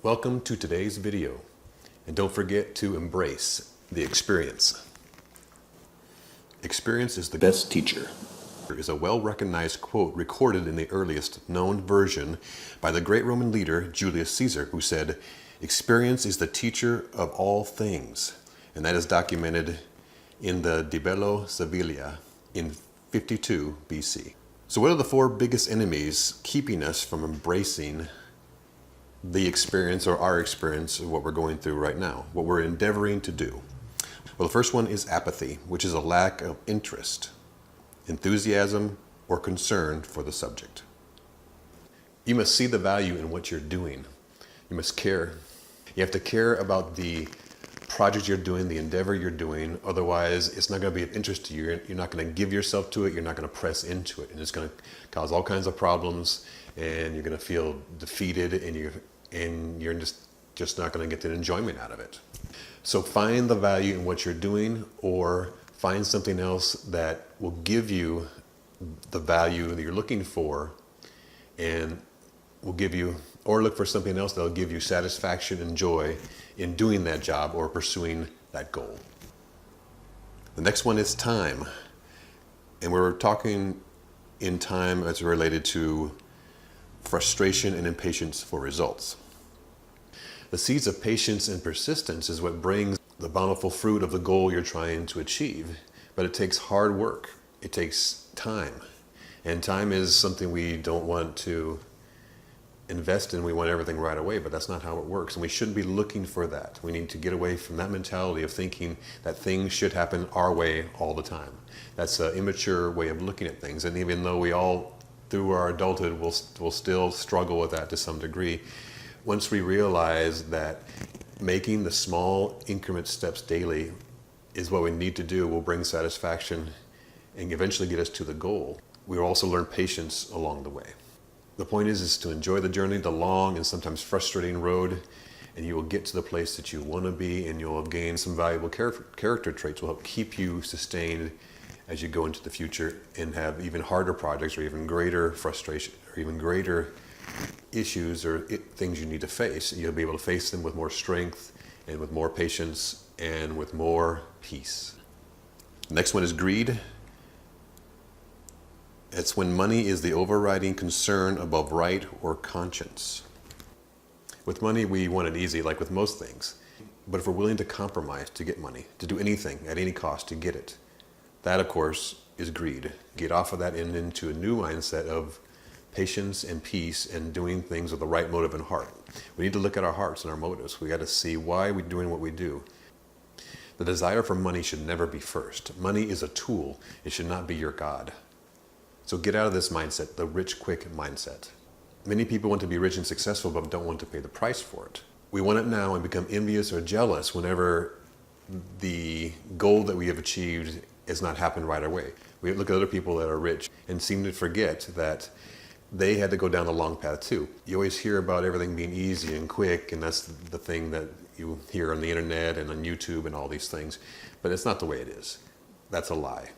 Welcome to today's video, and don't forget to embrace the experience. Experience is the best teacher. There is a well-recognized quote recorded in the earliest known version by the great Roman leader Julius Caesar, who said, "Experience is the teacher of all things," and that is documented in the De Bello Civilia in 52 BC. So what are the four biggest enemies keeping us from embracing the experience or our experience of what we're going through right now, what we're endeavoring to do? Well, the first one is apathy, which is a lack of interest, enthusiasm, or concern for the subject. You must see the value in what you're doing. You must care. You have to care about the project you're doing, the endeavor you're doing. Otherwise, it's not going to be of interest to you. You're not going to give yourself to it. You're not going to press into it. And it's going to cause all kinds of problems, and you're going to feel defeated, and you're just not going to get the enjoyment out of it. So find the value in what you're doing, or find something else that will give you the value that you're looking for, and will give you, or look for something else that'll give you satisfaction and joy in doing that job or pursuing that goal. The next one is time. And we're talking in time as related to frustration and impatience for results. The seeds of patience and persistence is what brings the bountiful fruit of the goal you're trying to achieve. But it takes hard work. It takes time. And time is something we don't want to invest in. We want everything right away, but that's not how it works. And we shouldn't be looking for that. We need to get away from that mentality of thinking that things should happen our way all the time. That's an immature way of looking at things. And even though we all, through our adulthood, will still struggle with that to some degree, once we realize that making the small increment steps daily is what we need to do, will bring satisfaction and eventually get us to the goal. We will also learn patience along the way. The point is to enjoy the journey, the long and sometimes frustrating road, and you will get to the place that you want to be, and you'll gain some valuable character traits will help keep you sustained as you go into the future and have even harder projects or even greater frustration or even greater issues or things you need to face. You'll be able to face them with more strength and with more patience and with more peace. Next one is greed. It's when money is the overriding concern above right or conscience. With money, we want it easy, like with most things. But if we're willing to compromise to get money, to do anything at any cost to get it, that, of course, is greed. Get off of that and into a new mindset of patience and peace and doing things with the right motive and heart. We need to look at our hearts and our motives. We got to see why we're doing what we do. The desire for money should never be first. Money is a tool. It should not be your God. So get out of this mindset, the rich quick mindset. Many people want to be rich and successful but don't want to pay the price for it. We want it now and become envious or jealous whenever the goal that we have achieved has not happened right away. We look at other people that are rich and seem to forget that they had to go down a long path too. You always hear about everything being easy and quick, and that's the thing that you hear on the internet and on YouTube and all these things, but it's not the way it is. That's a lie.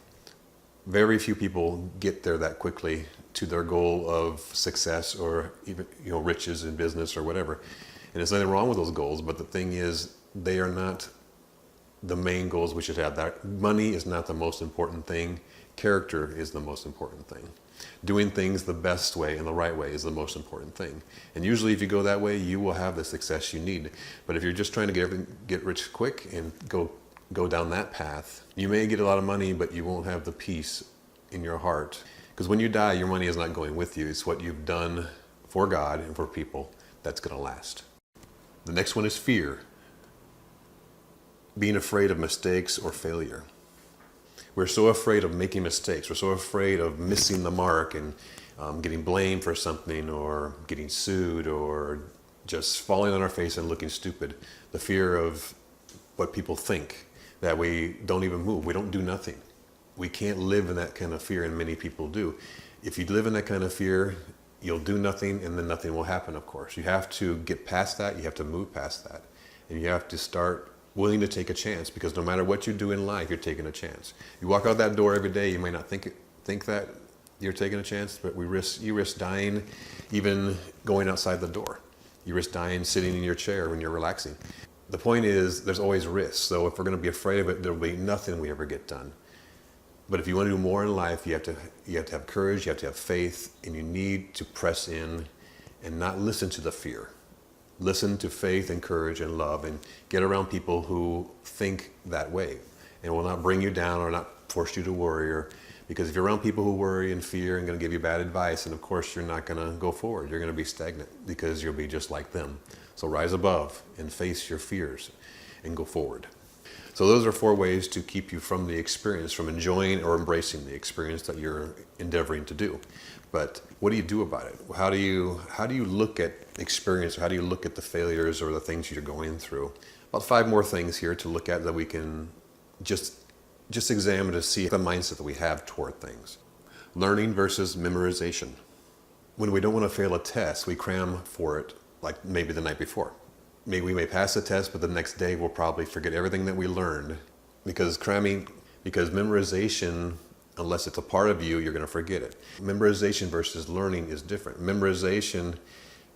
Very few people get there that quickly to their goal of success or even riches in business or whatever. And there's nothing wrong with those goals, but the thing is, they are not the main goals we should have. That money is not the most important thing. Character is the most important thing. Doing things the best way and the right way is the most important thing. And usually if you go that way, you will have the success you need. But if you're just trying to get rich quick and go down that path, you may get a lot of money, but you won't have the peace in your heart. Because when you die, your money is not going with you. It's what you've done for God and for people that's going to last. The next one is fear. Being afraid of mistakes or failure. We're so afraid of making mistakes. We're so afraid of missing the mark and getting blamed for something or getting sued or just falling on our face and looking stupid. The fear of what people think, that we don't even move. We don't do nothing. We can't live in that kind of fear, and many people do. If you live in that kind of fear, you'll do nothing, and then nothing will happen, of course. You have to get past that. You have to move past that. And you have to start willing to take a chance, because no matter what you do in life, you're taking a chance. You walk out that door every day, you may not think that you're taking a chance, but you risk dying even going outside the door. You risk dying sitting in your chair when you're relaxing. The point is, there's always risks. So if we're going to be afraid of it, there'll be nothing we ever get done. But if you want to do more in life, you have to have courage, you have to have faith, and you need to press in and not listen to the fear. Listen to faith and courage and love, and get around people who think that way and will not bring you down or not force you to worry. Because if you're around people who worry and fear and going to give you bad advice, and of course you're not going to go forward. You're going to be stagnant because you'll be just like them. So rise above and face your fears and go forward. So those are 4 ways to keep you from the experience, from enjoying or embracing the experience that you're endeavoring to do. But what do you do about it? How do you look at experience? How do you look at the failures or the things you're going through? About 5 more things here to look at that we can just examine to see the mindset that we have toward things. Learning versus memorization. When we don't want to fail a test, we cram for it like maybe the night before. Maybe we may pass the test, but the next day we'll probably forget everything that we learned because memorization, unless it's a part of you, you're going to forget it. Memorization versus learning is different. Memorization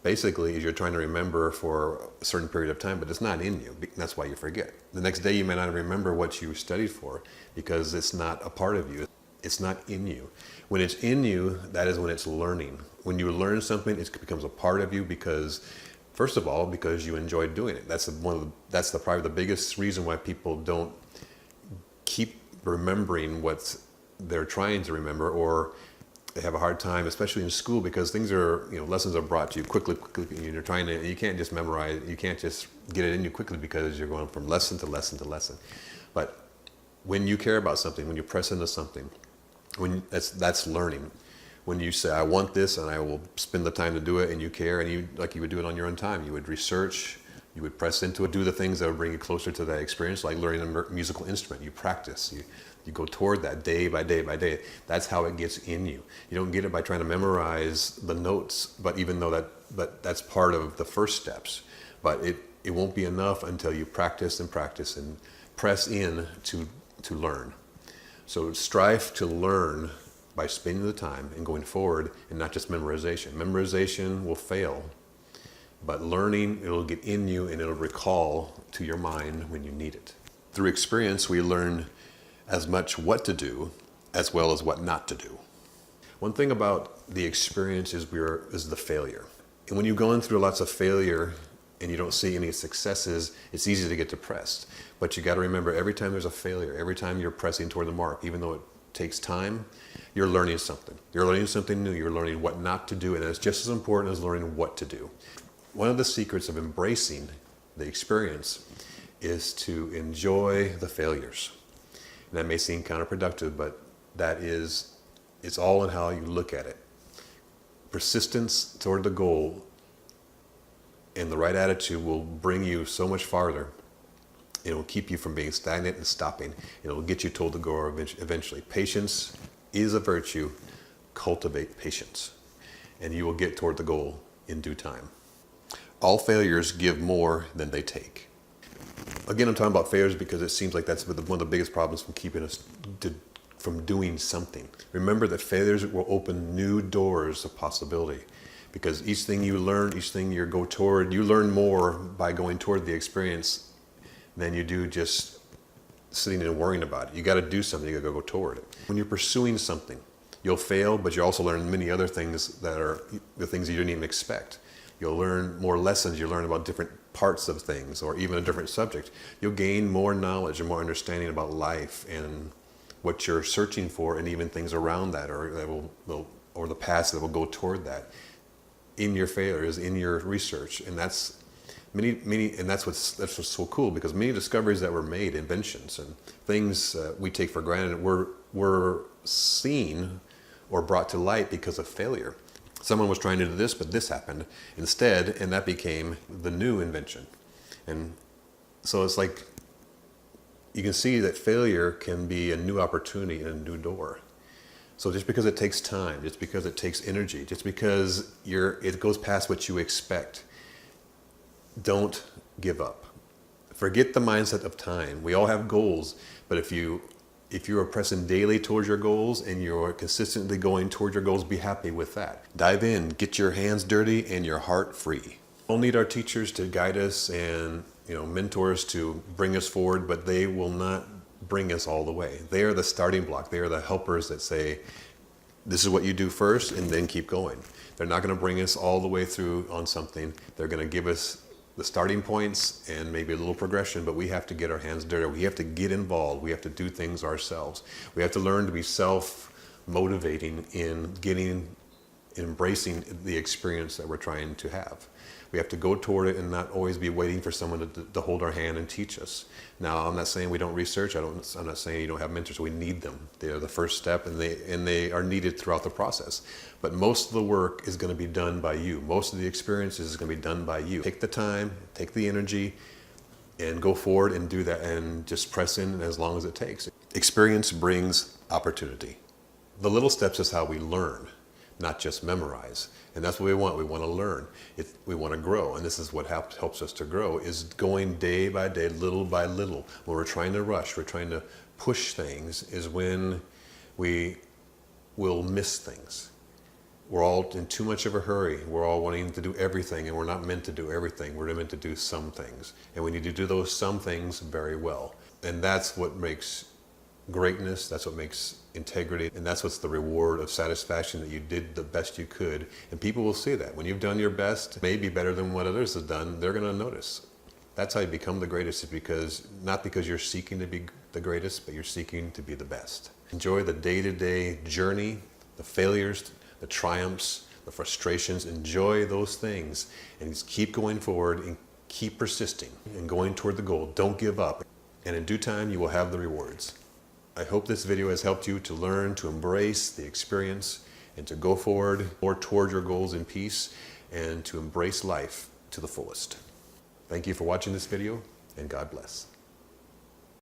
basically is you're trying to remember for a certain period of time, but it's not in you. That's why you forget. The next day you may not remember what you studied for because it's not a part of you. It's not in you. When it's in you, that is when it's learning. When you learn something, it becomes a part of you because, first of all, because you enjoy doing it. That's probably the biggest reason why people don't keep remembering what they're trying to remember, or they have a hard time, especially in school, because lessons are brought to you quickly, and you can't just memorize, you can't just get it in you quickly because you're going from lesson to lesson to lesson. But when you care about something, when you press into something, that's learning. When you say, I want this and I will spend the time to do it, and you care, and you would do it on your own time. You would research, you would press into it, do the things that would bring you closer to that experience, like learning a musical instrument. You practice, you go toward that day by day by day. That's how it gets in you. You don't get it by trying to memorize the notes, but that's part of the first steps. But it won't be enough until you practice and practice and press in to learn. So strive to learn by spending the time and going forward, and not just memorization. Memorization will fail, but learning, it'll get in you and it'll recall to your mind when you need it. Through experience, we learn as much what to do as well as what not to do. One thing about the experience is the failure. And when you're going through lots of failure and you don't see any successes, it's easy to get depressed. But you got to remember, every time there's a failure, every time you're pressing toward the mark, even though it takes time, you're learning something. You're learning something new. You're learning what not to do, and it's just as important as learning what to do. One of the secrets of embracing the experience is to enjoy the failures. And that may seem counterproductive, but it's all in how you look at it. Persistence toward the goal and the right attitude will bring you so much farther. It will keep you from being stagnant and stopping. It will get you toward the goal eventually. Patience is a virtue. Cultivate patience, and you will get toward the goal in due time. All failures give more than they take. Again, I'm talking about failures because it seems like that's one of the biggest problems from keeping us from doing something. Remember that failures will open new doors of possibility, because each thing you learn, each thing you go toward, you learn more by going toward the experience than you do just sitting and worrying about it. You got to do something. You got to go toward it. When you're pursuing something, you'll fail, but you also learn many other things that are the things you didn't even expect. You'll learn more lessons. You learn about different parts of things, or even a different subject. You'll gain more knowledge and more understanding about life and what you're searching for, and even things around that, or the past that will go toward that. In your failures, in your research, and that's that's what's so cool, because many discoveries that were made, inventions and things we take for granted, were seen or brought to light because of failure. Someone was trying to do this, but this happened instead, and that became the new invention. And so it's like you can see that failure can be a new opportunity and a new door. So just because it takes time, just because it takes energy, just because it goes past what you expect, don't give up. Forget the mindset of time. We all have goals, but if you are pressing daily towards your goals and you're consistently going towards your goals, be happy with that. Dive in, get your hands dirty and your heart free. We'll need our teachers to guide us and mentors to bring us forward, but they will not bring us all the way. They are the starting block. They are the helpers that say, this is what you do first and then keep going. They're not going to bring us all the way through on something. They're going to give us the starting points and maybe a little progression, but we have to get our hands dirty. We have to get involved. We have to do things ourselves. We have to learn to be self-motivating in embracing the experience that we're trying to have. We have to go toward it and not always be waiting for someone to hold our hand and teach us. Now, I'm not saying we don't research. I'm not saying you don't have mentors. We need them. They are the first step, and they are needed throughout the process. But most of the work is going to be done by you. Most of the experiences is going to be done by you. Take the time, take the energy, and go forward and do that, and just press in as long as it takes. Experience brings opportunity. The little steps is how we learn, not just memorize. And that's what we want. We want to learn. We want to grow. And this is what helps us to grow, is going day by day, little by little. When we're trying to rush, we're trying to push things, is when we will miss things. We're all in too much of a hurry. We're all wanting to do everything, and we're not meant to do everything. We're meant to do some things. And we need to do those some things very well. And that's what makes greatness, that's what makes integrity, and that's what's the reward of satisfaction, that you did the best you could. And people will see that. When you've done your best, maybe better than what others have done, they're going to notice. That's how you become the greatest, is not because you're seeking to be the greatest, but you're seeking to be the best. Enjoy the day-to-day journey, the failures, the triumphs, the frustrations. Enjoy those things and just keep going forward and keep persisting and going toward the goal. Don't give up. And in due time, you will have the rewards. I hope this video has helped you to learn to embrace the experience and to go forward more toward your goals in peace and to embrace life to the fullest. Thank you for watching this video, and God bless.